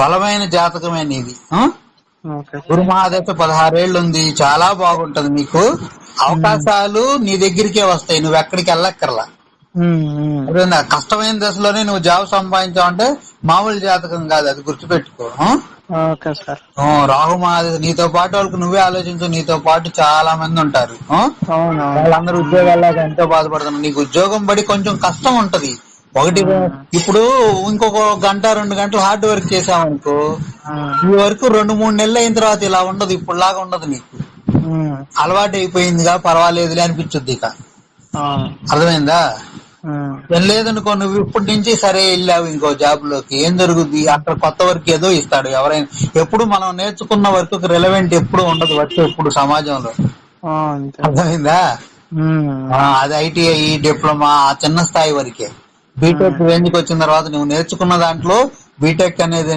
బలమైన జాతకమే నీది. ఓకే గురు సార్. మహాదశ 16 ఏళ్ళు ఉంది, చాలా బాగుంటది నీకు. అవకాశాలు నీ దగ్గరికే వస్తాయి, నువ్వు ఎక్కడికి వెళ్ళక్కర్లా. అదేనా, కష్టమైన దశలోనే నువ్వు జాబ్ సంపాదించావంటే మామూలు జాతకం కాదు, అది గుర్తుపెట్టుకో. Okay sir. రాహు మహాదశ, నీతో పాటు వాళ్ళకి నువ్వే ఆలోచించు, నీతో పాటు చాలా మంది ఉంటారు. అవునవును. వాళ్ళందరూ ఉద్యోగాల్లోకి ఎంతో బాధపడుతున్నారు. నీకు ఉద్యోగం పడి కొంచెం కష్టం ఉంటది. ఒకటి ఇప్పుడు ఇంకొక గంట 2 గంటలు హార్డ్ వర్క్ చేసావనుకో, ఈ వరకు 2-3 నెలలు అయిన తర్వాత ఇలా ఉండదు, ఇప్పుడులాగా ఉండదు. నీకు అలవాటు అయిపోయిందిగా, పర్వాలేదులే అనిపించుద్ది ఇక. అర్థమైందా? లేదనుకో, నువ్వు ఇప్పటి నుంచి సరే వెళ్ళావు ఇంకో జాబ్ లోకి, ఏం జరుగుద్ది? అక్కడ కొత్త వర్క్ ఏదో ఇస్తాడు ఎవరైనా. ఎప్పుడు మనం నేర్చుకున్న వర్క్ రిలవెంట్ ఎప్పుడు ఉండదు, వర్క్ ఎప్పుడు సమాజంలో. అర్థమైందా? అది ఐటీఐ, డిప్లొమా, ఆ చిన్న స్థాయి వరకే. బీటెక్ రేంజ్కి వచ్చిన తర్వాత నువ్వు నేర్చుకున్న దాంట్లో బీటెక్ అనేది